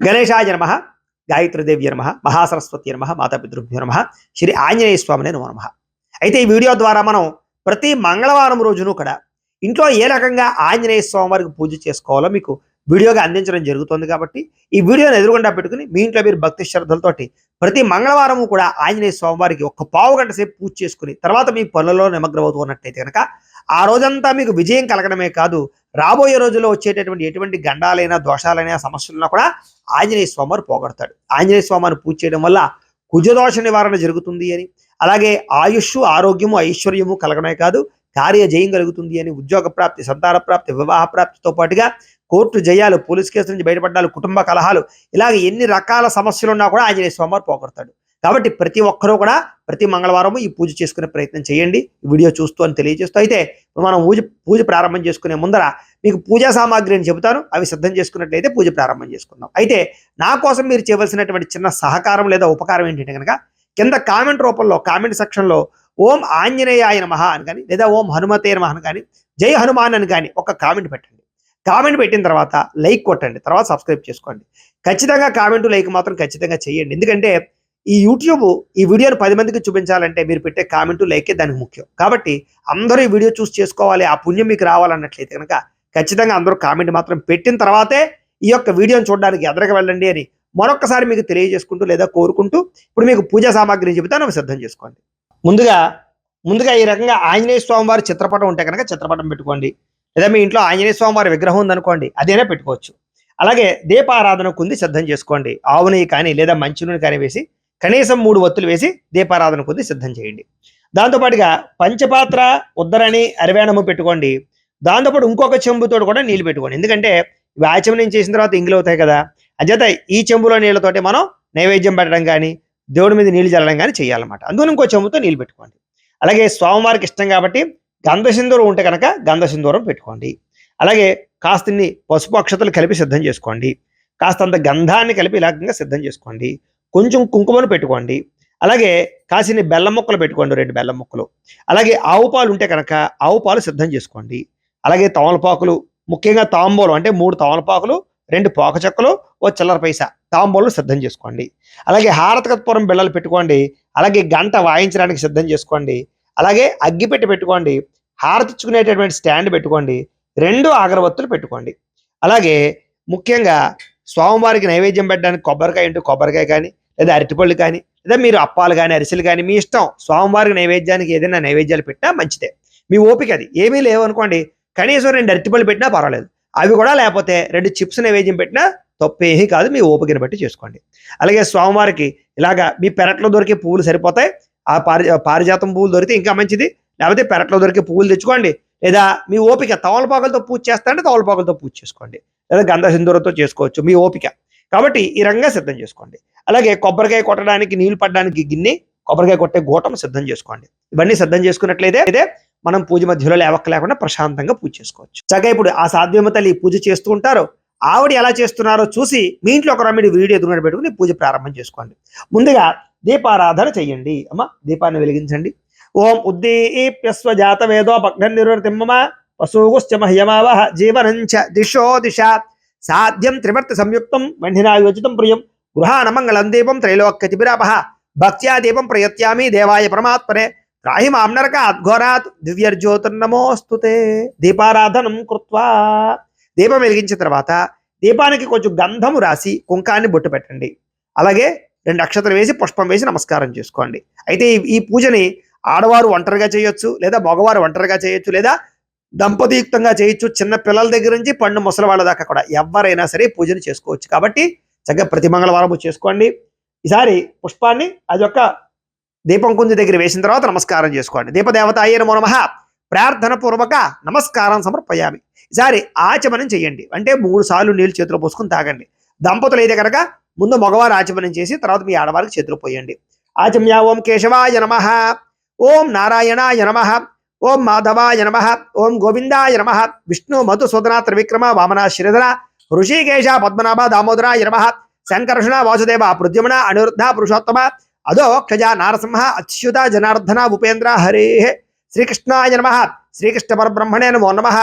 గణేశాయ నమః, గాయత్రీదేవ్య నమః, మహాసరస్వతి నమః, మాతాపితృభ్యో నమః, శ్రీ ఆంజనేయ స్వామినే నమో నమః. అయితే ఈ వీడియో ద్వారా మనం ప్రతి మంగళవారం రోజును కూడా ఇంట్లో ఏ రకంగా ఆంజనేయ స్వామి వారికి పూజ చేసుకోవాలో మీకు వీడియోగా అందించడం జరుగుతుంది. కాబట్టి ఈ వీడియోని ఎదురుగుండా పెట్టుకుని మీ ఇంట్లో మీరు భక్తి శ్రద్ధలతోటి ప్రతి మంగళవారం కూడా ఆంజనేయ స్వామి వారికి ఒక పావు గంట సేపు పూజ చేసుకుని తర్వాత మీ పనులలో నిమగ్నమవుతున్నట్టయితే కనుక ఆ రోజంతా మీకు విజయం కలగడమే కాదు, రాబోయే రోజుల్లో వచ్చేటటువంటి ఎటువంటి గండాలైనా దోషాలైనా సమస్యలున్నా కూడా ఆంజనేయ స్వామి వారు పోగొడతాడు. ఆంజనేయ స్వామిని పూజ చేయడం వల్ల కుజదోష నివారణ జరుగుతుంది అని, అలాగే ఆయుష్ ఆరోగ్యము ఐశ్వర్యము కలగడమే కాదు కార్య జయం కలుగుతుంది అని, ఉద్యోగ ప్రాప్తి, సంతాన ప్రాప్తి, వివాహ ప్రాప్తితో పాటుగా కోర్టు జయాలు, పోలీస్ కేసు నుంచి బయటపడ్డాలు, కుటుంబ కలహాలు, ఇలాగ ఎన్ని రకాల సమస్యలు ఉన్నా కూడా ఆంజనేయ స్వామి వారు పోగొడతాడు. కాబట్టి ప్రతి ఒక్కరూ కూడా ప్రతి మంగళవారము ఈ పూజ చేసుకునే ప్రయత్నం చేయండి. ఈ వీడియో చూస్తూ అని తెలియజేస్తూ అయితే మనం పూజ ప్రారంభం చేసుకునే ముందర మీకు పూజా సామాగ్రి అని చెబుతాను, అవి సిద్ధం చేసుకున్నట్లయితే పూజ ప్రారంభం చేసుకుందాం. అయితే నా కోసం మీరు చేయవలసినటువంటి చిన్న సహకారం లేదా ఉపకారం ఏంటంటే కనుక కింద కామెంట్ రూపంలో కామెంట్ సెక్షన్లో ఓం ఆంజనేయాయ నమః అని కానీ లేదా ఓం హనుమతే నమః అని కానీ జై హనుమాన్ అని కానీ ఒక కామెంట్ పెట్టండి. కామెంట్ పెట్టిన తర్వాత లైక్ కొట్టండి, తర్వాత సబ్స్క్రైబ్ చేసుకోండి. ఖచ్చితంగా కామెంట్ లైక్ మాత్రం ఖచ్చితంగా చేయండి. ఎందుకంటే ఈ యూట్యూబ్ ఈ వీడియోని 10 మందికి చూపించాలంటే మీరు పెట్టే కామెంటు లైకే దానికి ముఖ్యం. కాబట్టి అందరూ ఈ వీడియో చూసి చేసుకోవాలి, ఆ పుణ్యం మీకు రావాలన్నట్లయితే కనుక ఖచ్చితంగా అందరూ కామెంట్ మాత్రం పెట్టిన తర్వాతే ఈ యొక్క వీడియోని చూడడానికి ఎదరికి వెళ్ళండి అని మరొకసారి మీకు తెలియజేసుకుంటూ లేదా కోరుకుంటూ ఇప్పుడు మీకు పూజా సామాగ్రిని చెబుతాను, అవి సిద్ధం చేసుకోండి. ముందుగా ఈ రకంగా ఆంజనేయ స్వామి వారి చిత్రపటం ఉంటే కనుక చిత్రపటం పెట్టుకోండి, లేదా మీ ఇంట్లో ఆంజనేయ స్వామి వారి విగ్రహం ఉందనుకోండి అదేనా పెట్టుకోవచ్చు. అలాగే దీపారాధన కుంది సిద్ధం చేసుకోండి. ఆవు నెయ్యి కానీ లేదా మంచి నూనె కానీ వేసి కనీసం 3 ఒత్తులు వేసి దీపారాధన కుంది సిద్ధం చేయండి. దాంతోపాటుగా పంచపాత్ర ఉద్దరణి అరివేణము పెట్టుకోండి. దాంతోపాటు ఇంకొక చెంబుతో కూడా నీళ్ళు పెట్టుకోండి. ఎందుకంటే ఇవి ఆచమనం చేసిన తర్వాత ఇంగిలు అవుతాయి కదా, అంచేత ఈ చెంబులో నీళ్ళతోటి మనం నైవేద్యం పెట్టడం కానీ దేవుడి మీద నీళ్ళు చల్లడం కానీ చేయాలన్నమాట. అందుకని ఇంకో చెంబుతో నీళ్ళు పెట్టుకోండి. అలాగే స్వామివారికి ఇష్టం కాబట్టి గంధసింధూరం ఉంటే కనుక గంధసింధూరం పెట్టుకోండి. అలాగే కాస్తన్ని పసుపు అక్షతలు కలిపి సిద్ధం చేసుకోండి. కాస్తంత గంధాన్ని కలిపి ఇలాగంగా సిద్ధం చేసుకోండి. కొంచెం కుంకుమను పెట్టుకోండి. అలాగే కాసిన బెల్లం ముక్కలు పెట్టుకోండి, 2 బెల్లం ముక్కలు. అలాగే ఆవు పాలు ఉంటే కనుక ఆవు పాలు సిద్ధం చేసుకోండి. అలాగే తమలపాకులు, ముఖ్యంగా తాంబూలం అంటే 3 తమలపాకులు, 2 పోక చెక్కలు, ఓ చిల్లర పైసా తాంబూలం సిద్ధం చేసుకోండి. అలాగే హారతకత్పురం బిళ్ళలు పెట్టుకోండి. అలాగే గంట వాయించడానికి సిద్ధం చేసుకోండి. అలాగే అగ్గిపెట్టి పెట్టుకోండి. హారతిచ్చుకునేటటువంటి స్టాండ్ పెట్టుకోండి. 2 అగరబత్తులు పెట్టుకోండి. అలాగే ముఖ్యంగా స్వామివారికి నైవేద్యం పెట్టడానికి కొబ్బరికాయ ఉంటే కొబ్బరికాయ కానీ లేదా అరటిపళ్ళు కానీ లేదా మీరు అప్పాలు కానీ అరిసెలు కానీ మీ ఇష్టం, స్వామివారికి నైవేద్యానికి ఏదైనా నైవేద్యాలు పెట్టినా మంచిదే, మీ ఓపిక అది. ఏమీ లేవనుకోండి కనీసం 2 అరటిపళ్ళు పెట్టినా పర్వాలేదు, అవి కూడా లేకపోతే 2 చిప్స్ నైవేద్యం పెట్టినా తప్పేమీ కాదు, మీ ఓపికని బట్టి చేసుకోండి. అలాగే స్వామివారికి ఇలాగా మీ పెరట్లో దొరికే పువ్వులు సరిపోతాయి. ఆ పారిజాతం పువ్వులు దొరికితే ఇంకా మంచిది, లేకపోతే పెరట్లో దొరికే పువ్వులు తెచ్చుకోండి. లేదా మీ ఓపిక తమలపాకులతో పూజ చేస్తారంటే తమలపాకులతో పూజ చేసుకోండి, లేదా గంధ సింధూరంతో చేసుకోవచ్చు, మీ ఓపిక. కాబట్టి ఈ రంగా సిద్ధం చేసుకోండి. అలాగే కొబ్బరికాయ కొట్టడానికి నీళ్లు పడడానికి గిన్నె, కొబ్బరికాయ కొట్టే గోటం సిద్ధం చేసుకోండి. ఇవన్నీ సిద్ధం చేసుకున్నట్లయితే మనం పూజ మధ్యలో లేవక్క లేకుండా ప్రశాంతంగా పూజ చేసుకోవచ్చు. చక్కగా ఇప్పుడు ఆ సాధ్యమ తల్లి పూజ చేస్తూ ఉంటారు, ఆవిడ ఎలా చేస్తున్నారో చూసి మీ ఇంట్లో ఒక రమ్మిడి వీడియో ఎదురుగా పెట్టుకుని పూజ ప్రారంభం చేసుకోండి. ముందుగా దీపారాధన చెయ్యండి. అమ్మ దీపాన్ని వెలిగించండి. ఓం ఉద్దీప్యస్వ జాత వేదో భగ్నం నిర్వర్తిమ్మ పశుగుశ్చ మహ్యమావహ జీవనంచ దిశో దిశ సాధ్యం త్రివర్తి సంయుక్తం వన్హినాయోజితం ప్రియం గృహాణమంగళం దీపం త్రైలోక్యతిభిరాపహ భక్త్యా దీపం ప్రయత్యామి దేవాయ పరమాత్మనే త్రాహి మాంనరక అద్ఘోరాత్ దివ్యర్జ్యోతిర్నమోస్తుతే. దీపారాధనం కృత్వా దీపం వెలిగించిన తర్వాత దీపానికి కొంచెం గంధము రాసి కుంకాన్ని బొట్టు పెట్టండి. అలాగే 2 అక్షతలు వేసి పుష్పం వేసి నమస్కారం చేసుకోండి. అయితే ఈ పూజని ఆడవారు ఒంటరిగా చేయొచ్చు, లేదా మగవారు ఒంటరిగా చేయొచ్చు, లేదా దంపతియుక్తంగా చేయొచ్చు. చిన్న పిల్లల దగ్గర నుంచి పండు ముసలి వాళ్ళ దాకా కూడా ఎవరైనా సరే పూజను చేసుకోవచ్చు. కాబట్టి చక్కగా ప్రతి మంగళవారం చేసుకోండి. ఈసారి పుష్పాన్ని అది యొక్క దీపం కుంది దగ్గర వేసిన తర్వాత నమస్కారం చేసుకోండి. దీపదేవతాయే నమో నమః ప్రార్థన పూర్వక నమస్కారం సమర్పయామి. ఈసారి ఆచమనం చేయండి, అంటే 3 సార్లు నీళ్ళు చేతిలో పోసుకుని తాగండి. దంపతులు అయితే కనుక ముందు మగవారు ఆచమనం చేసి తర్వాత మీ ఆడవారికి చేతిలో పోయండి. ఆచమ్య ఓం కేశవాయ నమః, ఓం నారాయణాయ నమః, ఓం మాధవాయ నమః, ఓం గోవిందాయ నమః, విష్ణు మధుసూదన త్రివిక్రమ వామన శ్రీధర ఋషికేశ పద్మనాభ దామోదరాయ నమః, శంకర్షణ వాసుదేవ ప్రద్యుమ్న అనిరుద్ధ పురుషోత్తమ అధోక్షజ నారసింహ అచ్యుత జనార్దన ఉపేంద్ర హరే శ్రీకృష్ణాయ నమః, శ్రీకృష్ణ పరబ్రహ్మణే నమో నమః.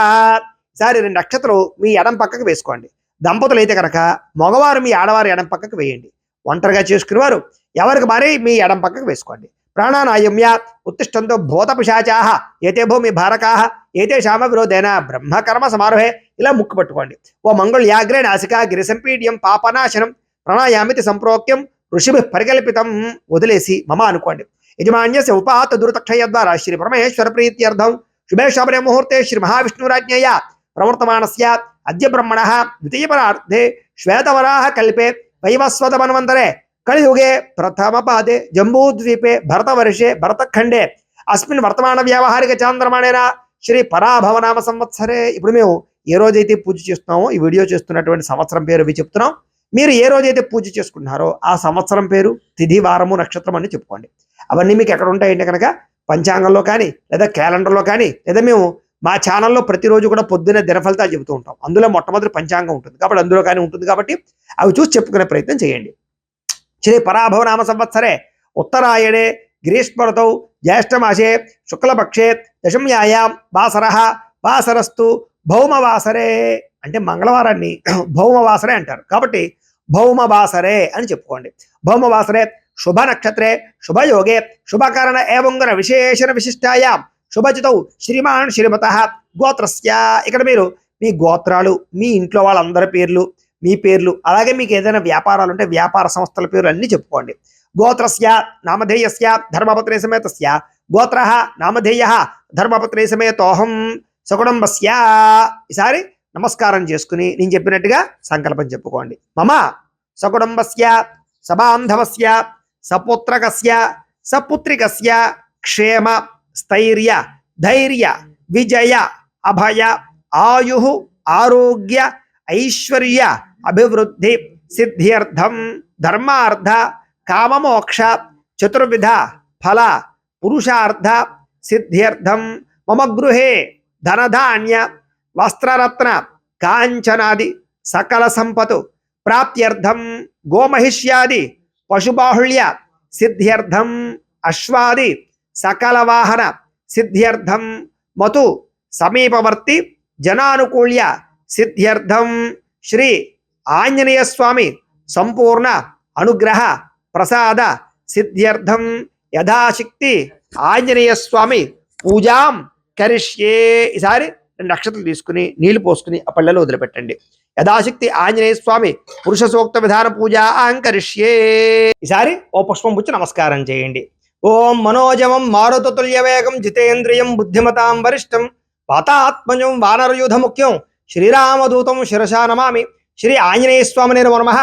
ఈసారి 2 అక్షతలు మీ ఎడం పక్కకు వేసుకోండి. దంపతులు అయితే కనుక మగవారు మీ ఆడవారు ఎడం పక్కకు వేయండి. ఒంటరిగా చేసుకునేవారు ఎవరికి మరి మీ ఎడం పక్కకు వేసుకోండి. ప్రాణానాయమ్య ఉత్తిష్టంతో భూత పిశాచాహ ఏతే భూమి భారకాహ ఏతే శామ విరోధేన బ్రహ్మకర్మ సమారోహే ఇలా ముక్కు పట్టుకోండి. ఓ మంగళయాగ్రే నాసిక గిరిసంపీడ్యం పాపనాశనం ప్రణాయామితి సంప్రోక్యం ఋషిభి పరికల్పితం వదిలేసి మమ అనుకోండి. యజమాన్యస్య ఉపాత దురతక్షయ ద్వారా శ్రీ పరమేశ్వర ప్రీత్యర్థం శుభే శబరే ముహూర్తే శ్రీ మహావిష్ణురాజ్ఞయ ప్రవర్తమానస్య అద్య బ్రహ్మణః ద్వితీయపరార్థే శ్వేతవరాహ కల్పే వైవస్వత మన్వంతరే కలియుగే ప్రథమ పాదే జంబూద్వీపే భరతవర్షే భరతఖండే అస్మిన్ వర్తమాన వ్యావహారిక చాంద్రమాణేన శ్రీ పరాభవనామ సంవత్సరే. ఇప్పుడు మేము ఏ రోజైతే పూజ చేస్తున్నామో ఈ వీడియో చేస్తున్నటువంటి సంవత్సరం పేరు అవి చెప్తున్నాం. మీరు ఏ రోజైతే పూజ చేసుకుంటున్నారో ఆ సంవత్సరం పేరు, తిథి, వారము, నక్షత్రం అని చెప్పుకోండి. అవన్నీ మీకు ఎక్కడ ఉంటాయంటే కనుక పంచాంగంలో కానీ లేదా క్యాలెండర్లో కానీ లేదా మేము మా ఛానల్లో ప్రతిరోజు కూడా పొద్దున్నే దినఫలితాలు చెబుతూ ఉంటాం. అందులో మొట్టమొదటి పంచాంగం ఉంటుంది కాబట్టి అందులో కానీ ఉంటుంది కాబట్టి అవి చూసి చెప్పుకునే ప్రయత్నం చేయండి. శ్రీ పరాభవనామ సంవత్సరే ఉత్తరాయణే గ్రీష్మఋతౌ జ్యేష్ఠమాసే శుక్లపక్షే దశమ్యాయాం వాసరః వాసరస్తు భౌమవాసరే అంటే మంగళవారాన్ని భౌమవాసరే అంటారు కాబట్టి భౌమవాసరే అని చెప్పుకోండి. భౌమవాసరే శుభ నక్షత్రే శుభయోగే శుభకరణ ఏవంగన విశేషణ విశిష్టాయాం శుభజితౌ శ్రీమాన్ శ్రీమతః గోత్రస్య. ఇక్కడ మీరు మీ గోత్రాలు, మీ ఇంట్లో వాళ్ళందరి పేర్లు, మీ పేర్లు, అలాగే మీకు ఏదైనా వ్యాపారాలు ఉంటే వ్యాపార సంస్థల పేర్లు అన్నీ చెప్పుకోండి. గోత్రస్య నామధేయస్య ధర్మపత్రే సమేతస్య గోత్రః నామధేయః ధర్మపత్రే సమేతోహం సకుటుంబస్య. ఈసారి నమస్కారం చేసుకుని నేను చెప్పినట్టుగా సంకల్పం చెప్పుకోండి. మమ సకుటుంబస్య సబాంధవస్య సపుత్రకస్య సపుత్రికస్య క్షేమ స్థైర్య ధైర్య విజయ అభయ ఆయు ఆరోగ్య ఐశ్వర్య అభివృద్ధి సిద్ధ్యర్థం ధర్మార్థ కామమోక్ష చతుర్విధ ఫల పురుషార్థ సిద్ధ్యర్థం మమ గృహే ధనధాన్య వస్త్రరత్న కాంచనాది సకల సంపతు ప్రాప్త్యర్థం గోమహిష్యాది పశుబాహుళ్య సిద్ధ్యర్థం అశ్వాది సకల వాహన సిద్ధ్యర్థం మతు సమీపవర్తి జనానుకూల్య సిద్ధ్యర్థం శ్రీ ఆంజనేయ స్వామి సంపూర్ణ అనుగ్రహ ప్రసాద సిద్ధ్యర్థం యథాశక్తి ఆంజనేయ స్వామి పూజాం కరిష్యే. ఈసారి 2 నక్షత్రాలు తీసుకుని నీళ్లు పోసుకుని ఆ పళ్ళలో వదిలిపెట్టండి. యథాశక్తి ఆంజనేయ స్వామి పురుష సూక్త విధాన పూజా కరిష్యే. ఈసారి ఓ పుష్పం పుచ్చి నమస్కారం చేయండి. ఓం మనోజవం మారుతతుల్యవేగం జితేంద్రియం బుద్ధిమతాం వరిష్టం వాతాత్మజం వానరయూధ ముఖ్యం శ్రీరామదూతం శిరసా నమామి. శ్రీ ఆంజనేయ స్వామిని నమః.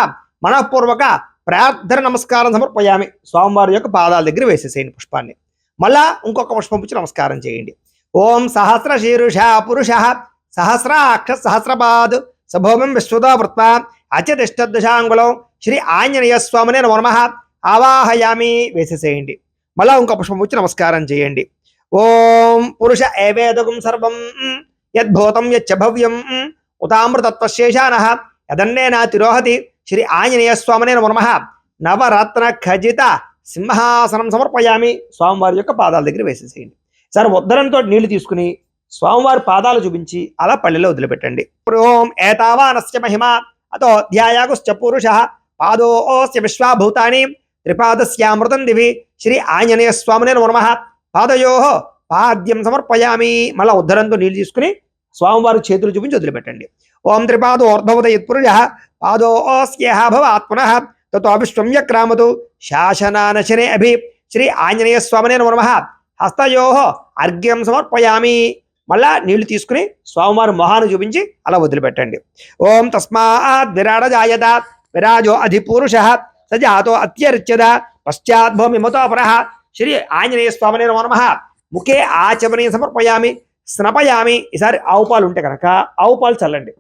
మనఃపూర్వక ప్రార్థన నమస్కారం సమర్పయామి. స్వామివారి యొక్క పాదాల దగ్గర వేసేసేయండి పుష్పాన్ని. మళ్ళా ఇంకొక పుష్పం పుచ్చి నమస్కారం చేయండి. ఓం సహస్ర శీర్ష పురుష సహస్రాక్ష సహస్రపాద్ సభౌమం విశ్వతో వృత్వ అత్యతిష్టదశాంగులం శ్రీ ఆంజనేయ స్వామిని నమః ఆవాహయామి వేసేసేయండి. మళ్ళా ఇంకో పుష్పం పుచ్చి నమస్కారం చేయండి. ఓం పురుష ఏవేదకం సర్వం యద్భూతం యచ్చ భవ్యం ఉతామృతత్వశేషానః యదన్నేనా తిరోహతి శ్రీ ఆంజనేయ స్వామిని నమః. నవరత్న ఖజిత సింహాసనం సమర్పయామి. స్వామివారి యొక్క పాదాల దగ్గర వేసేసేయండి. సరే ఉద్దరంతో నీళ్లు తీసుకుని స్వామివారి పాదాలు చూపించి అలా పళ్ళెలో వదిలిపెట్టండి. ఓం ఏతావానస్య మహిమ అతో ధ్యాయాగుశ్చ పురుష పాదోస్య విశ్వాభూతాని త్రిపాదస్యామృతం దివి శ్రీ ఆంజనేయ స్వామిని నమః. పాదయో పాద్యం సమర్పయామి. మళ్ళా ఉద్దరంతో నీళ్లు తీసుకుని స్వామివారి చేతులు చూపించి వదిలిపెట్టండి. ఓం త్రిపాదోర్ధవత యత్పురుష పాదోస్యేహ భవాత్మనః తతో విశ్వం యక్రామతు శాసనానశనే అభి శ్రీ ఆంజనేయ స్వామిని నమః. హస్తయో అర్ఘ్యం సమర్పయామి. మళ్ళా నీళ్లు తీసుకుని స్వామివారి మొహాన్ని చూపించి అలా వదిలిపెట్టండి. ఓం తస్మాత్ విరాడ జాయత విరాజో అధిపురుష సజాతో అత్యర్చ్యత పశ్చాద్భూమి మతోపరః శ్రీ ఆంజనేయ స్వామిని నమః. ముఖే ఆచమనీయ సమర్పయామి స్నపయామి. ఈసారి ఆవు పాలు ఉంటే కనుక ఆవు పాలు చల్లండి.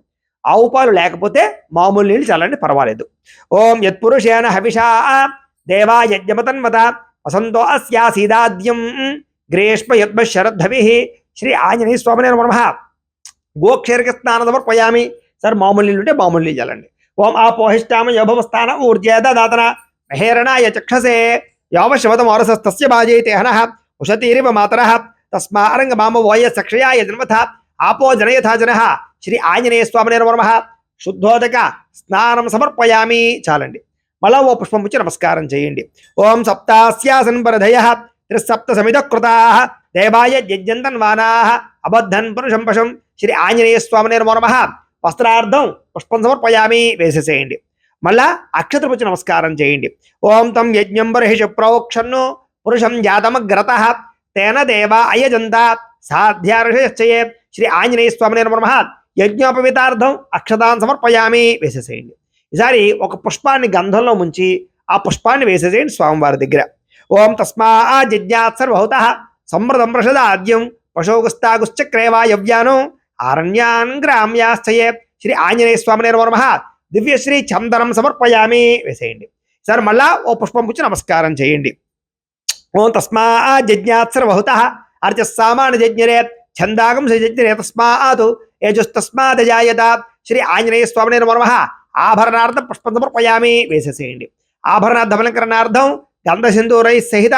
ఆవు పాలు లేకపోతే మామూలు నీళ్ళు చల్లండి, పర్వాలేదు. ఓం యత్పురుషేణ హవిషా దేవా యజ్ఞమతన్వత వసంతో అస్యాసీదాద్యం గ్రీష్మ యద్మ శరద్ధవి శ్రీ ఆంజనేయ స్వామిని నమః. గోక్షేరక స్నాన సమర్పయామి. సార్ మామూలు నీళ్ళు ఉంటే మామూలు నీళ్ళు చల్లండి. ఓం ఆపోహిష్టామ యోభవస్థాన ఊర్జేదాతన మహేరణాయ చక్షసే యావశవతమారసస్తస్య బాజేతే హనః ఉషతీరివ మాతరః తస్మారంగ మామ వోయ సక్షయాయ జన్మథ ఆపో జనయథా జనః శ్రీ ఆంజనేయ స్వామిని నమః. శుద్ధోదక స్నానం సమర్పయామి. చాలండి. మళ్ళా ఓ పుష్పం ఇచ్చి నమస్కారం చేయండి. ఓం సప్తాస్యాసన్ పరధయ త్రిసప్త సమిత కృతా దేవాయ యజ్ఞంతన్వానా అబద్ధన్ పురుషం పశం శ్రీ ఆంజనేయ స్వామినే నమో నమః. వస్త్రార్థం పుష్పం సమర్పయామి వేసేసేయండి. మళ్ళా అక్షతలు వచ్చి నమస్కారం చేయండి. ఓం తం యజ్ఞం బర్హిష ప్రోక్షన్ను పురుషం జాతమగ్రతః తేన దేవ అయజంత సాధ్యార్షయే శ్రీ ఆంజనేయ స్వామినే నమో నమః. యజ్ఞోపవీతార్థం అక్షతాన్ సమర్పయామి వేసేసేయండి. ఈసారి ఒక పుష్పాన్ని గంధంలో ముంచి ఆ పుష్పాన్ని వేసేసేయండి స్వామివారి దగ్గర. ఓం తస్మా జిజ్ఞాత్ సర్వహుతః సమృతం ప్రసదాద్యం పశోగుస్తాగుశ్చక్రేవాయవ్యాను ఆరణ్యాన్ గ్రామ్యాశ్చయే శ్రీ ఆంజనేయ స్వామినే నమో నమః. దివ్యశ్రీ చందనం సమర్పయామి వేసేయండి. సరే మళ్ళా ఓ పుష్పం పుచ్చి నమస్కారం చేయండి. ఓం తస్మా జిజ్ఞాత్ సర్వహుతః అర్చస్సామాన జజ్ఞరే ఛందాగం సజజ్ఞరే తస్మాత్ యజుస్తస్మాదజాయత శ్రీ ఆంజనేయ స్వామినే నమో నమః. ఆభరణార్థం పుష్పం సమర్పయామి వేసేసేయండి. ఆభరణ ధమలంకరణార్థం గంధసింధూరై సహిత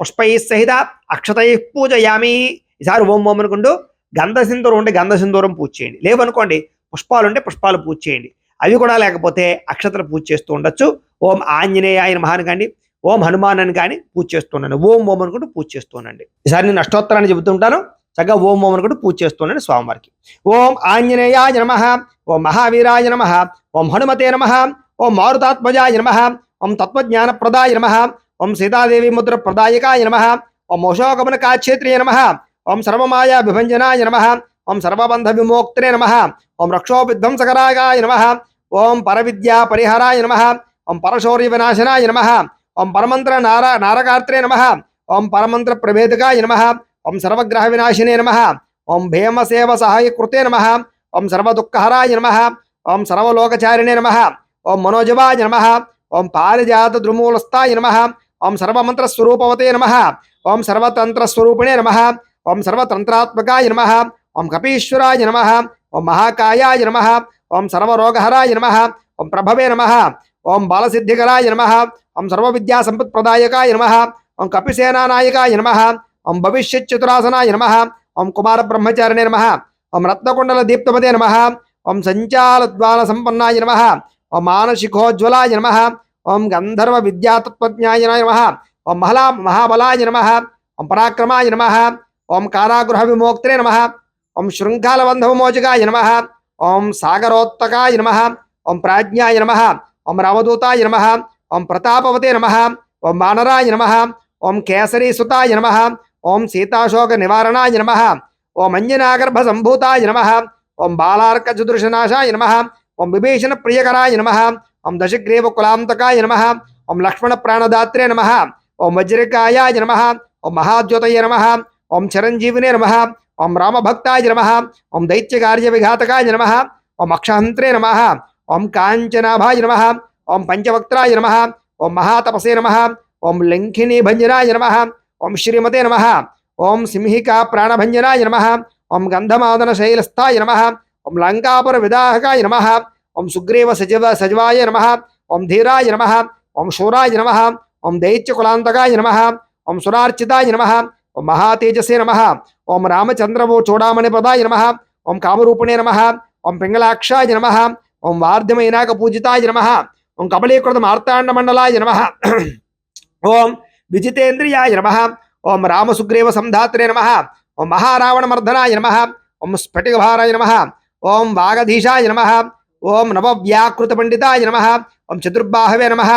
పుష్పై సహిత అక్షతై పూజయామి. ఈసారి ఓం ఓం అనుకుంటూ గంధసింధూరం ఉంటే గంధసింధూరం పూజ చేయండి. లేవనుకోండి పుష్పాలు ఉంటే పుష్పాలు పూజ చేయండి. అవి కూడా లేకపోతే అక్షతలు పూజ చేస్తూ ఉండొచ్చు. ఓం ఆంజనేయాయ నమః అని కానీ ఓం హనుమాన్ అని కానీ పూజ చేస్తున్నాను. ఓం ఓం అనుకుంటూ పూజ చేస్తున్నాండి. ఈసారి నేను అష్టోత్తరాన్ని చెబుతుంటాను, చక్కగా ఓం ఓం అనుకుంటూ పూజ చేస్తున్నాను స్వామివారికి. ఓం ఆంజనేయాయ నమః, ఓం మహావీరాయ నమః, ఓం హనుమతే నమః, ఓం మారుతాత్మజాయ నమః, ఓం తత్వజ్ఞానప్రదాయ నమః, ఓం సీతాదేవి ముద్ర ప్రదాయకాయ నమః, ఓం అశోకవన కాక్షేత్రే నమః, ఓం సర్వమాయా విభంజనాయ నమః, ఓం సర్వబంధ విమోక్త్రే నమః, ఓం రక్షోవిధ్వంసకరాయ నమః, ఓం పరవిద్యా పరిహరాయ నమః, ఓం పరశౌర్య వినాశనాయ నమః, ఓం పరమంత్ర నారకార్త్రే నమః, ఓం పరమంత్ర ప్రభేదకాయ నమః, ఓం సర్వగ్రహ వినాశినే నమః, ఓం భీమసేవ సహాయకృతే నమః, ఓం సర్వదుఃఖహరాయ నమః, ఓం సర్వలోకచారిణే నమః, ఓం మనోజవాయ నమః, ఓం పారిజాత ద్రుమూలస్థాయ నమః, ఓం సర్వమంత్రస్వరూపవతే నమః, ఓం సర్వతంత్రస్వరూపిణే నమః, ఓం సర్వతంత్రాత్మకాయ నమః, ఓం కపీశ్వరాయ నమః, ఓం మహాకాయాయ నమః, ఓం సర్వరోగహరాయ నమః, ఓం ప్రభవే నమః, ఓం బాలసిద్ధికరాయ నమః, ఓం సర్వవిద్యా సంపత్ప్రదాయకాయ నమః, ఓం కపిసేనానాయకాయ నమః, ఓం భవిష్యచ్చతురాసనాయ నమః, ఓం కుమార బ్రహ్మచారిణే నమః, ఓం రత్నకుండల దీప్తమతే నమః, ఓం సంచాలద్వాల సంపన్నాయ నమః, ఓం మానసికోజ్వలాయ నమః, ఓం గంధర్వ విద్యాతత్వజ్ఞాయ నమః, ఓం మహాబలాయ నమః, ఓం పరాక్రమాయ నమః, ఓం కారాగృహ విమోక్త్రే నమః, ఓం శృంఖాలబంధవమోచకాయ నమః, ఓం సాగరోత్తకాయ నమః, ఓం ప్రాజ్ఞాయ నమః, ఓం రామదూతాయ నమః, ఓం ప్రతాపవతే నమః, ఓం వానరాయ నమః, ఓం కేసరీ సుతాయ నమః, ఓం సీతాశోక నివారణాయ నమః, ఓం అంజనాగర్భ సంభూతాయ నమః, ఓం బాలార్క చతుర్షనాశాయ నమః, ఓం విభీషణ ప్రియకరాయ నమః, ఓం దశగ్రీవ కులాంతకాయ నమః, ఓం లక్ష్మణ ప్రాణదాత్రే నమః, ఓం వజ్రకాయాయ నమః, ఓం మహాద్యోతయ నమః, ఓం చిరంజీవినే నమః, ఓం రామభక్తాయ నమః, ఓం దైత్యకార్య విఘాతకాయ నమః, ఓం అక్షహంత్రే నమః, ఓం కాంచనాభాయ నమః, ఓం పంచవక్త్రాయ నమః, ఓం మహాతపసే నమః, ఓం లంకినీ భంజనాయ నమః, ఓం శ్రీమతే నమః, ఓం సింహికా ప్రాణభంజనాయ నమః, ఓం గంధమాదన శైలస్థాయ నమః, ఓం లంకాపుర విదాహకాయ నమః, ఓం సుగ్రీవ సజవాయ నమః, ఓం ధీరాయ నమః, ఓం శూరాయ నమః, ఓం దైత్యకులాంతకాయ నమః, ఓం సురార్చితాయ నమః, ఓం మహాతేజసే నమః, ఓం రామచంద్రవో చూడామణి పదాయ నమః, ఓం కామరూపిణే నమః, ఓం పింగళాక్షాయ నమః, ఓం వార్ధమైనాక పూజితాయ నమః, ఓం కబలీకృత మార్తాండ మండలాయ నమః, ఓం విజితేంద్రియాయ నమః, ఓం రామసుగ్రీవ సంధాత్రే నమః, ఓం మహారావణ మర్దనాయ నమః, ఓం స్ఫటికభారాయ నమః, ఓం వాగధీశాయ నమః, ఓం నవవ్యాకృత పండితాయ నమః, ఓం చతుర్బాహవే నమః,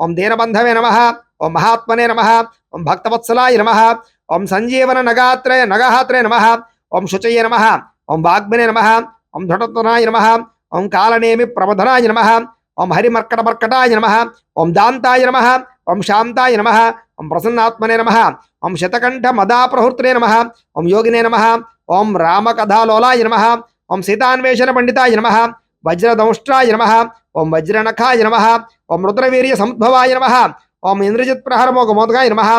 ఓం దీనబంధవే నమః, ఓం మహాత్మనే నమః, ఓం భక్తవత్సలాయ నమః, ఓం సంజీవన నగహాత్రే నమః, ఓం శుచయే నమః, ఓం వాగ్మినే నమః, ఓం ధృతత్వనాయ నమః, ఓం కాలనేమి ప్రమథనాయ నమః, ఓం హరిమర్కటమర్కటాయ నమః, ఓం దాంతాయ నమః, ఓం శాంతాయ నమః, ఓం ప్రసన్నాత్మనే నమః, ఓం శతకంఠ మదాప్రహృత్రే నమః, ఓం యోగినే నమః, ఓం రామకథాలోలాయ నమః, ఓం సీతాన్వేషణ పండితాయ నమః, వజ్రదంష్ట్రాయ నమః, ఓం వజ్రనఖాయ నమః, ఓం రుద్రవీర్య సంభవాయ నమః, ఓం ఇంద్రజిత్ ప్రహరమోఘమోదకాయ నమః,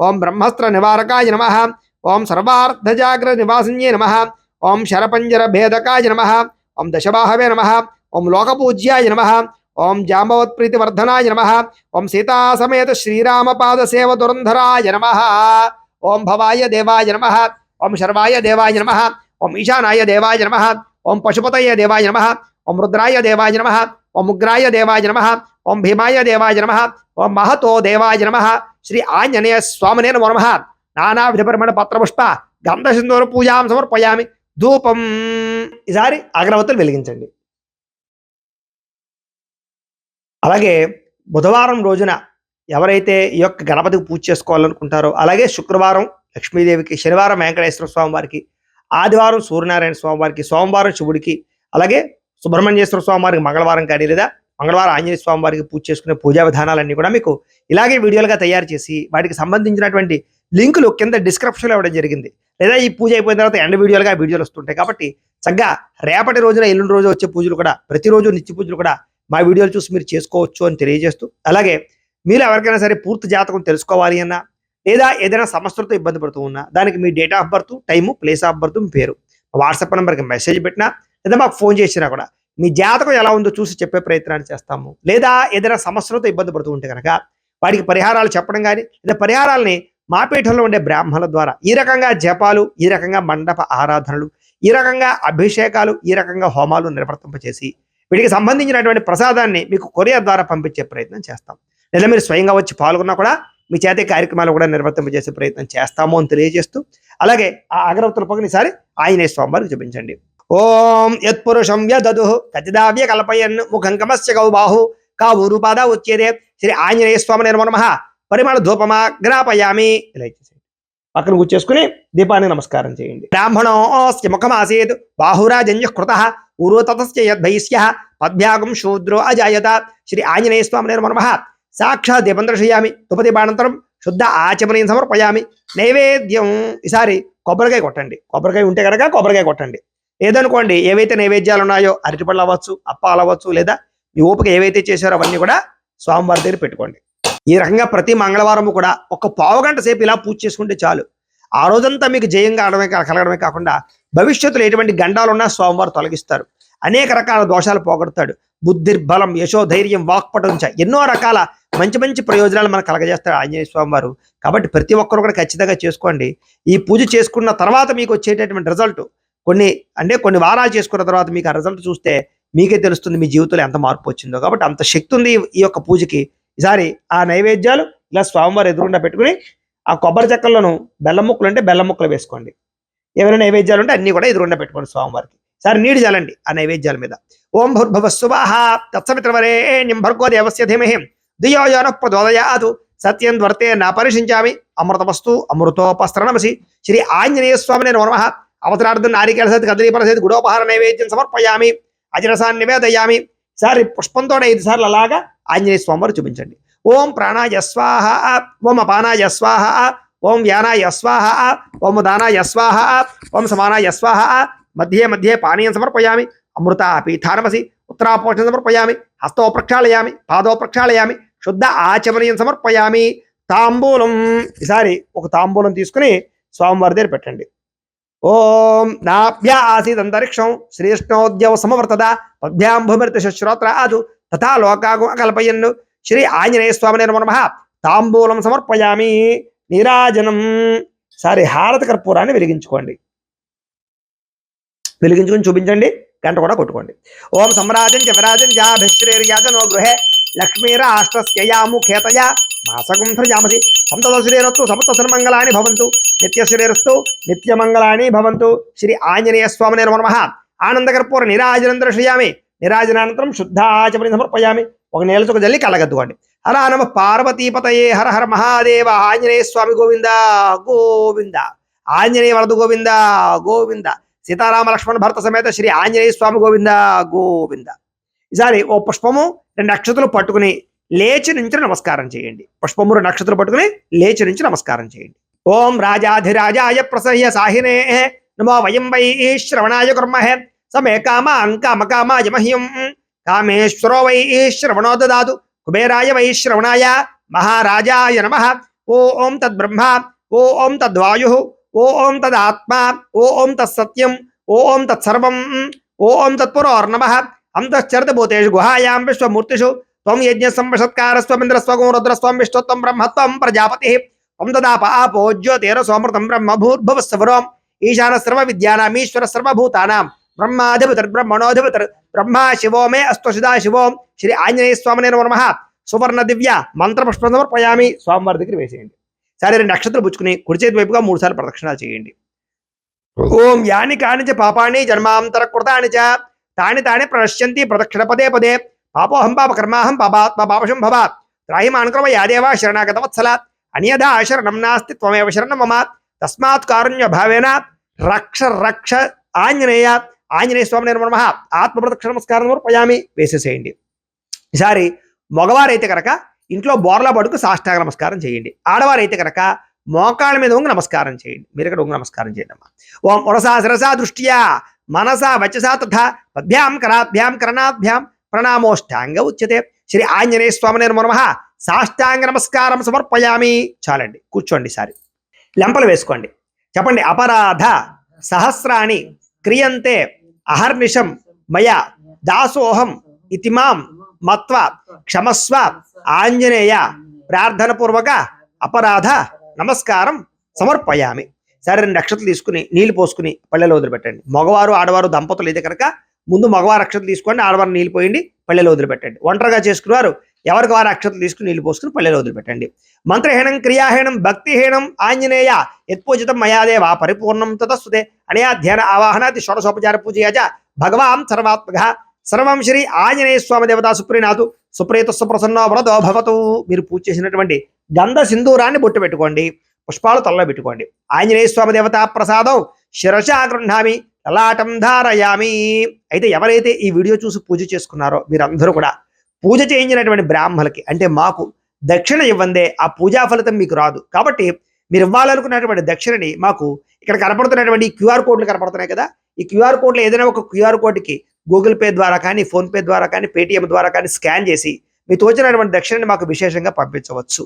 ఓం బ్రహ్మస్త్ర నివారకాయ నమః, ఓం సర్వార్థజాగ్ర నివాసిన్యే నమః, ఓం శరపంజర భేదకాయ నమః, ఓం దశబాహవే నమః, ఓం లోకపూజ్యాయ నమః, ఓం జాంబవత్ప్రీతివర్ధనాయ నమః, ఓం సీతాసమేత శ్రీరామపాద సేవ దురంధరాయ నమః, ఓం భవాయ దేవాయ నమః, ఓం శర్వాయ దేవాయ నమః, ఓం ఈశానాయ దేవాయ నమః, ఓం పశుపతయ దేవాయ నమః, ఓం రుద్రాయ దేవాయ నమః, ఓం ఉగ్రాయ దేవాయ నమః, ఓం భీమాయ దేవాయ నమః, ఓం మహతో దేవాయ నమః, శ్రీ ఆంజనేయ స్వామినే నమో నమః. నానావిధ పరిమళ పత్రపుష్ప గంధ సింధూర పూజాం సమర్పయామి. ధూపం. ఈసారి అగరవత్తులు వెలిగించండి. అలాగే బుధవారం రోజున ఎవరైతే ఈ యొక్క గణపతికి పూజ చేసుకోవాలనుకుంటారో, అలాగే శుక్రవారం లక్ష్మీదేవికి, శనివారం వెంకటేశ్వర స్వామి వారికి, ఆదివారం సూర్యనారాయణ స్వామి వారికి, సోమవారం శివుడికి, అలాగే సుబ్రహ్మణ్యేశ్వర స్వామి వారికి మంగళవారం కానీ లేదా మంగళవారం ఆంజనేయ స్వామి వారికి పూజ చేసుకునే పూజా విధానాలన్నీ కూడా మీకు ఇలాగే వీడియోలుగా తయారు చేసి వాటికి సంబంధించినటువంటి లింకులు కింద డిస్క్రిప్షన్లో ఇవ్వడం జరిగింది. లేదా ఈ పూజ అయిపోయిన తర్వాత ఎండ్ వీడియోలుగా వీడియోలు వస్తుంటాయి. కాబట్టి చక్కగా రేపటి రోజున ఎల్లుండి రోజు వచ్చే పూజలు కూడా, ప్రతిరోజు నిత్య పూజలు కూడా మా వీడియోలు చూసి మీరు చేసుకోవచ్చు అని తెలియజేస్తూ, అలాగే మీరు ఎవరికైనా సరే పూర్తి జాతకం తెలుసుకోవాలి అన్నా, లేదా ఏదైనా సమస్యలతో ఇబ్బంది పడుతూ ఉన్నా, దానికి మీ date of birth, time, place of birth, మీ పేరు, వాట్సాప్ నెంబర్కి మెసేజ్ పెట్టినా లేదా మాకు ఫోన్ చేసినా కూడా మీ జాతకం ఎలా ఉందో చూసి చెప్పే ప్రయత్నాన్ని చేస్తాము. లేదా ఏదైనా సమస్యలతో ఇబ్బంది పడుతూ ఉంటే కనుక వాటికి పరిహారాలు చెప్పడం కానీ, లేదా పరిహారాలని మా పీఠంలో ఉండే బ్రాహ్మణుల ద్వారా ఈ రకంగా జపాలు, ఈ రకంగా మండప ఆరాధనలు, ఈ రకంగా అభిషేకాలు, ఈ రకంగా హోమాలు నిర్వర్తింపచేసి వీటికి సంబంధించినటువంటి ప్రసాదాన్ని మీకు కొరియర్ ద్వారా పంపించే ప్రయత్నం చేస్తాం. లేదా మీరు స్వయంగా వచ్చి పాల్గొన్నా కూడా మీ చేతి కార్యక్రమాలు కూడా నిర్వర్తింపజేసే ప్రయత్నం చేస్తాము అని తెలియజేస్తూ, అలాగే ఆ అగరవత్తుల పక్కనిసారి ఆంజనేయ స్వామి వారికి చూపించండి. ఓం యత్పురుషం యదదు కతిదావ్య కల్పయన్ ముఖం కమస్య గౌబాహు కావురుపాద ఉచ్యేదే శ్రీ ఆంజనేయ స్వామి నమో నమః. పరిమళ ధూపమా గ్రాపయామి. ఇలా ఇచ్చేసేయండి. పక్కన కూర్చేసుకుని దీపాన్ని నమస్కారం చేయండి. బ్రాహ్మణోస్య ముఖమాసీత్ బాహురాజన్య కృతః ఉరోతతస్య యద్భైస్యః పద్భ్యాగం శూద్రో అజాయత. శ్రీ ఆంజనేయ స్వామి నమో నమః. సాక్షాత్ దీపం దర్శయామి. తుపదీపానంతరం శుద్ధ ఆచమనీయం సమర్పయామి. నైవేద్యం. ఈసారి కొబ్బరికాయ కొట్టండి. కొబ్బరికాయ ఉంటే కనుక కొబ్బరికాయ కొట్టండి. ఏదనుకోండి, ఏవైతే నైవేద్యాలు ఉన్నాయో అరటిపళ్ళు అవ్వచ్చు, అప్పాలు అవ్వచ్చు, లేదా మీ ఓపిక ఏవైతే చేశారో అవన్నీ కూడా స్వామివారి దగ్గర పెట్టుకోండి. ఈ రకంగా ప్రతి మంగళవారము కూడా ఒక పావుగంట సేపు ఇలా పూజ చేసుకుంటే చాలు. ఆ రోజంతా మీకు జయంగా కలగడమే కాకుండా భవిష్యత్తులో ఎటువంటి గండాలున్నా స్వామివారు తొలగిస్తారు. అనేక రకాల దోషాలు పోగొడతాడు. బుద్ధిర్బలం, యశో, ధైర్యం, వాక్పటుంచ ఎన్నో రకాల మంచి మంచి ప్రయోజనాలు మనకు కలగజేస్తాడు ఆంజనేయ స్వామి వారు. కాబట్టి ప్రతి ఒక్కరు కూడా ఖచ్చితంగా చేసుకోండి. ఈ పూజ చేసుకున్న తర్వాత మీకు వచ్చేటటువంటి రిజల్ట్ కొన్ని వారాలు చేసుకున్న తర్వాత మీకు ఆ రిజల్ట్ చూస్తే మీకే తెలుస్తుంది మీ జీవితంలో ఎంత మార్పు వచ్చిందో. కాబట్టి అంత శక్తి ఉంది ఈ యొక్క పూజకి. ఈసారి ఆ నైవేద్యాలు ఇలా స్వామివారు ఎదురుండా పెట్టుకుని ఆ కొబ్బరి చెక్కల్లోనూ బెల్లం ముక్కలు అంటే బెల్లం ముక్కలు వేసుకోండి. ఏమైనా నైవేద్యాలు ఉంటే అన్ని కూడా ఎదురుండా పెట్టుకోండి స్వామివారికి. సరే నీళ్ళు చల్లండి ఆ నైవేద్యాల మీద. ఓం భూర్భువస్సువః తత్సవితుర్వరేణ్యం భర్గో దేవస్య ధీమహి ధియో యో నః ప్రచోదయాత్ సత్యం వర్తే నా పరిశించామి అమృతమస్తు అమృతోపస్త్రణమసి. శ్రీ ఆంజనేయ స్వామినే నమో నమః. అవతరార్థం నారికేళ సహిత కదలీఫల సహిత గుడోపహార నైవేద్యం సమర్పయామి. అజరసాన్ని నివేదయామి. సారి పుష్పంతో 5 సార్లు అలాగా ఆంజనేయ స్వామి వారు చూపించండి. ఓం ప్రాణాయ స్వాహ, ఓం అపానాయ స్వాహ, ఓం వ్యానాయ స్వాహ, ఓం దానాయ స్వాహ, ఓం సమానాయ స్వాహ. మధ్యే మధ్యే పానీయం సమర్పయామి. అమృత పీఠానమసి. ఉత్తరాపోషణ సమర్పయామి. హస్తో ప్రక్షాళయామి. పాదో ప్రక్షాళయామి. శుద్ధ ఆచమనీయం సమర్పయామి. తాంబూలం. ఈసారి ఒక తాంబూలం తీసుకుని స్వామివారి దగ్గర పెట్టండి. ఓం నాభ్యా ఆసీద్ అంతరిక్షం శ్రీష్ణోద్యవ సమవర్తద పద్భ్యాం భూమిర్తి శ్రోత్ర ఆదు తథా లోకాగం అకల్పయన్. శ్రీ ఆంజనేయ స్వామినే నమో నమః. తాంబూలం సమర్పయామి. నీరాజనం. సారి హారతి కర్పూరాన్ని వెలిగించుకోండి. వెలిగించుకుని చూపించండి. గంట కూడా కొట్టుకోండి. ఓం సమ్రాజం చ విరాజం జాభిశ్రేర్యాజనో గృహే లక్ష్మీరాష్ట్రస్యయాముఖేతయ మాసకం ధ్రజామసి. సంతశ్రీరస్తు సమస్తసన్మంగళాని భవంతు. నిత్యశ్రీరస్తు నిత్యమంగళాని భవంతు. శ్రీ ఆంజనేయ స్వామినే నమో నమః. ఆనందకర్పూర నీరాజనం దర్శయామి. నీరాజనానంతరం శుద్ధాచమని సమర్పయామి. ఒక నీళ్ళచుక జల్లి కళ్ళగద్దుకోండి. హర నమ పార్వతీపతయే హర హర మహాదేవ. ఆంజనేయ స్వామి గోవింద గోవింద. ఆంజనేయ వరద గోవింద గోవింద. సీతారామ లక్ష్మణ భరత సమేత శ్రీ ఆంజనేయ స్వామి గోవింద గోవింద. ఈసారి ఓ పుష్పము 2 అక్షతలు పట్టుకుని లేచి నుంచి నమస్కారం చేయండి. పుష్పము 2 అక్షతలు పట్టుకుని లేచి నుంచి నమస్కారం చేయండి. ఓం రాజాధిరాజాయ ప్రసహ్య సాహినే నమో వయం వై శ్రవణాయ కుర్మహే సమే కామ అంకామకామాయ మహ్యం కామేశ్వరో వై శ్రవణో దదాతు కుబేరాయ వై శ్రవణాయ మహారాజాయ నమః. ఓం తద్బ్రహ్మ, ఓం తద్వాయు, ఓం తదాత్మా, ఓం తత్సత్యం, ఓం తత్సర్వం, ఓం తత్పురోర్నమః. అంతశ్చరత భూతేషు గుహాయాం విశ్వమూర్తిషు త్వం యజ్ఞ సంవశత్కారస్వమింద్రస్వగం రుద్రస్వం విష్ణుత్వం బ్రహ్మత్వం ప్రజాపతి త్వం తదాప ఆపో జ్యోతిర సోమృతం బ్రహ్మ భూర్భువస్సవరోం ఈశాన సర్వ విద్యానామీశ్వర సర్వభూతానాం బ్రహ్మాధిపతిర్ బ్రహ్మణోధిపతిర్ బ్రహ్మ శివో మే అస్తు సదా శివోం శ్రీ ఆంజనేయ స్వామినే నమః సువర్ణ దివ్య మంత్రపుష్పం సమర్పయామి. స్వామివారి దగ్గర వేసేయండి. సరే 2 నక్షత్రాలు పుచ్చుకుని కుడి చేతి వైపుగా 3 సార్లు ప్రదక్షిణాలు చేయండి. ఓం యాని కాని చ పాపాని జన్మాంతర కృతాని చ తాని తాని ప్రణశ్యంతి ప్రదక్షిణ పదే పదే పాపోహం పాప కర్మాహం పాపాత్మ పాపశం భవ త్రాహి మానుక్రమ యాదేవ శరణాగత వత్సల అన్యథా శరణం నాస్తి త్వమేవ శరణం మమ తస్మాత్ కారుణ్య భావేన రక్ష రక్ష ఆంజనేయ. ఆంజనేయ స్వామి నమః ఆత్మ ప్రదక్షిణ నమస్కారం సమర్పయామి. వేసేసేయండి. ఈసారి మగవారైతే కనుక ఇంట్లో బోర్లా పడుకు సాష్టాంగ నమస్కారం చేయండి. ఆడవారైతే కనుక మోకాళ్ళ మీద ఉంగి నమస్కారం చేయండి. మీరు ఇక్కడ ఉంగి నమస్కారం చేయండి అమ్మా. ఓం వరసా శిరసా దృష్ట్యా మనసా వచసా తథా పద్భ్యాం కరాభ్యాం కరణాభ్యాం ప్రణామోష్టాంగ ఉచ్యతే. శ్రీ ఆంజనేయ స్వామినే నమః సాష్టాంగ నమస్కారం సమర్పయామి. చాలండి, కూర్చోండి. సారి లెంపలు వేసుకోండి. చెప్పండి. అపరాధ సహస్రాణి క్రియంతే అహర్నిశం మయా దాసోహం ఇతిమాం మత్వ క్షమస్వ ఆంజనేయ ప్రార్థన పూర్వక అపరాధ నమస్కారం సమర్పయామి. సరే 2 నక్షత్రాలు తీసుకుని నీళ్లు పోసుకుని పళ్ళెలో వదిలిపెట్టండి. మగవారు ఆడవారు దంపతులు అయితే కనుక ముందు మగవారు అక్షతలు తీసుకోండి, ఆడవారు నీళ్ళు పోయండి, పళ్ళెలో వదిలిపెట్టండి. ఒంటరిగా చేసుకున్నారు ఎవరికి వారు అక్షతలు తీసుకుని నీళ్లు పోసుకుని పళ్ళెలో వదిలిపెట్టండి. మంత్రహీనం క్రియాహీనం భక్తిహీనం ఆంజనేయ యత్పూజితం మయాదేవ పరిపూర్ణం తతస్తుతే అనయా ధ్యాన ఆవాహనాది షోడశోపచార పూజయాచ భగవాన్ సర్వాత్మక సర్వం శ్రీ ఆంజనేయ స్వామి దేవతా సుప్రీనాథు సుప్రీతస్సు ప్రసన్నో వరదో భవతు. మీరు పూజ చేసినటువంటి గంధ సింధూరాన్ని బొట్టు పెట్టుకోండి, పుష్పాలు తలలో పెట్టుకోండి. ఆంజనేయ స్వామి దేవతా ప్రసాదం శిరసా గృహ్ణామి లలాటం ధారయామి. అయితే ఎవరైతే ఈ వీడియో చూసి పూజ చేసుకున్నారో మీరందరూ కూడా పూజ చేయించినటువంటి బ్రాహ్మణులకి అంటే మాకు దక్షిణ ఇవ్వందే ఆ పూజా ఫలితం మీకు రాదు. కాబట్టి మీరు ఇవ్వాలనుకున్నటువంటి దక్షిణని మాకు ఇక్కడ కనపడుతున్నటువంటి క్యూఆర్ కోడ్లు కనపడుతున్నాయి కదా, ఈ క్యూఆర్ కోడ్లు ఏదైనా ఒక క్యూఆర్ కోడ్కి గూగుల్ పే ద్వారా కానీ ఫోన్పే ద్వారా కానీ పేటిఎం ద్వారా కానీ స్కాన్ చేసి మీ తోచినటువంటి దక్షిణని మాకు విశేషంగా పంపించవచ్చు.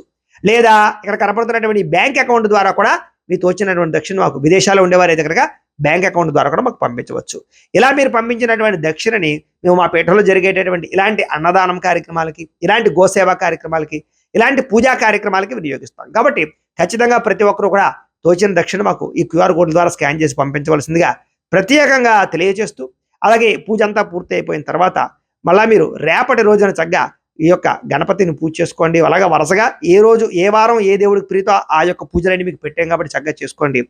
లేదా ఇక్కడ కనపడుతున్నటువంటి బ్యాంక్ అకౌంట్ ద్వారా కూడా మీ తోచినటువంటి దక్షిణ మాకు విదేశాల్లో ఉండేవారైతే కనుక బ్యాంక్ అకౌంట్ ద్వారా కూడా మాకు పంపించవచ్చు. ఇలా మీరు పంపించినటువంటి దక్షిణని మేము మా పేటలో జరిగేటటువంటి ఇలాంటి అన్నదానం కార్యక్రమాలకి, ఇలాంటి గోసేవా కార్యక్రమాలకి, ఇలాంటి పూజా కార్యక్రమాలకి వినియోగిస్తాం. కాబట్టి ఖచ్చితంగా ప్రతి ఒక్కరూ కూడా తోచిన దక్షిణ మాకు ఈ క్యూఆర్ కోడ్ ద్వారా స్కాన్ చేసి పంపించవలసిందిగా ప్రత్యేకంగా తెలియజేస్తూ, అలాగే పూజ అంతా పూర్తి అయిపోయిన తర్వాత మళ్ళా మీరు రేపటి రోజున చక్కగా ఈ యొక్క గణపతిని పూజ చేసుకోండి. అలాగా వరుసగా ఏ రోజు ఏ వారం ఏ దేవుడికి ప్రీతో ఆ యొక్క పూజలన్నీ మీకు పెట్టాం కాబట్టి చక్కగా చేసుకోండి.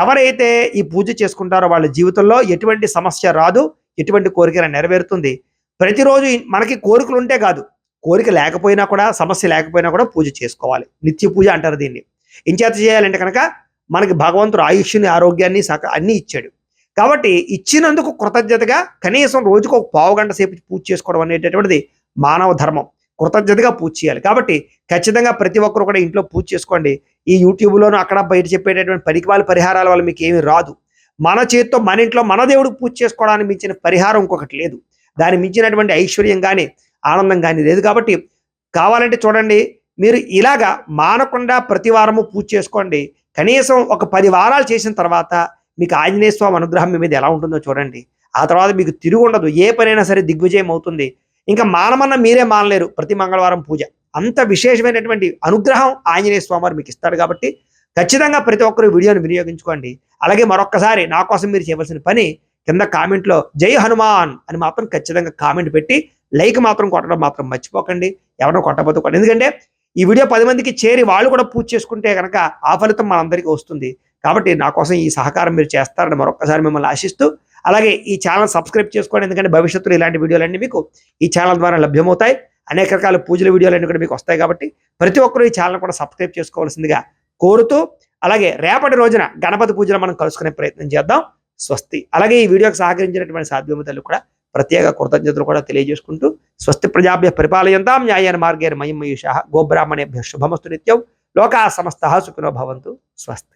ఎవరైతే ఈ పూజ చేసుకుంటారో వాళ్ళ జీవితంలో ఎటువంటి సమస్య రాదు, ఎటువంటి కోరిక నెరవేరుతుంది. ప్రతిరోజు మనకి కోరికలు ఉంటే కాదు, కోరిక లేకపోయినా కూడా సమస్య లేకపోయినా కూడా పూజ చేసుకోవాలి. నిత్య పూజ అంటారు దీన్ని. ఇంచేత చేయాలంటే కనుక మనకి భగవంతుడు ఆయుష్ని ఆరోగ్యాన్ని అన్నీ ఇచ్చాడు. కాబట్టి ఇచ్చినందుకు కృతజ్ఞతగా కనీసం రోజుకు ఒక పావు గంట సేపు పూజ చేసుకోవడం అనేటటువంటిది మానవ ధర్మం. కృతజ్ఞతగా పూజ చేయాలి. కాబట్టి ఖచ్చితంగా ప్రతి ఒక్కరు కూడా ఇంట్లో పూజ చేసుకోండి. ఈ యూట్యూబ్లోనూ అక్కడ బయట చెప్పేటటువంటి పరికరాల పరిహారాల వల్ల మీకు ఏమీ రాదు. మన చేతితో మన ఇంట్లో మన దేవుడికి పూజ చేసుకోవడానికి మించిన పరిహారం ఇంకొకటి లేదు. దాన్ని మించినటువంటి ఐశ్వర్యం కానీ ఆనందం కానీ లేదు. కాబట్టి కావాలంటే చూడండి, మీరు ఇలాగా మానకుండా ప్రతి వారము పూజ చేసుకోండి. కనీసం ఒక 10 వారాలు చేసిన తర్వాత మీకు ఆంజనేయ స్వామి అనుగ్రహం మీ మీద ఎలా ఉంటుందో చూడండి. ఆ తర్వాత మీకు తిరుగు ఉండదు. ఏ పనైనా సరే దిగ్విజయం అవుతుంది. ఇంకా మానమన్న మీరే మానలేరు. ప్రతి మంగళవారం పూజ అంత విశేషమైనటువంటి అనుగ్రహం ఆంజనేయ స్వామి వారు మీకు ఇస్తాడు. కాబట్టి ఖచ్చితంగా ప్రతి ఒక్కరు వీడియోని వినియోగించుకోండి. అలాగే మరొక్కసారి నా కోసం మీరు చేయవలసిన పని కింద కామెంట్లో జై హనుమాన్ అని మాత్రం ఖచ్చితంగా కామెంట్ పెట్టి లైక్ మాత్రం కొట్టడం మాత్రం మర్చిపోకండి. ఎవరినో కొట్టబోతూ కొట్టండి. ఎందుకంటే ఈ వీడియో 10 మందికి చేరి వాళ్ళు కూడా పూజ చేసుకుంటే కనుక ఆ ఫలితం మనందరికీ వస్తుంది. కాబట్టి నా కోసం ఈ సహకారం మీరు చేస్తారని మరొకసారి మిమ్మల్ని ఆశిస్తూ, అలాగే ఈ ఛానల్ సబ్స్క్రైబ్ చేసుకోండి. ఎందుకంటే భవిష్యత్తులో ఇలాంటి వీడియోలన్నీ మీకు ఈ ఛానల్ ద్వారా లభ్యమవుతాయి. అనేక రకాల పూజల వీడియోలన్నీ కూడా మీకు వస్తాయి. కాబట్టి ప్రతి ఒక్కరూ ఈ ఛానల్ కూడా సబ్స్క్రైబ్ చేసుకోవాల్సిందిగా కోరుతూ, అలాగే రేపటి రోజున గణపతి పూజలో మనం కలుసుకునే ప్రయత్నం చేద్దాం. స్వస్తి. అలాగే ఈ వీడియోకి సహకరించినటువంటి సాధ్యమతలు కూడా ప్రత్యేక కృతజ్ఞతలు కూడా తెలియజేసుకుంటూ, స్వస్తి ప్రజాభ్య పరిపాలయంతాం న్యాయేన మార్గేణ మహిమయూషాః గోబ్రాహ్మణేభ్యః శుభమస్తు నిత్యం లోకాః సమస్తాః సుఖినో భవంతు. స్వస్తి.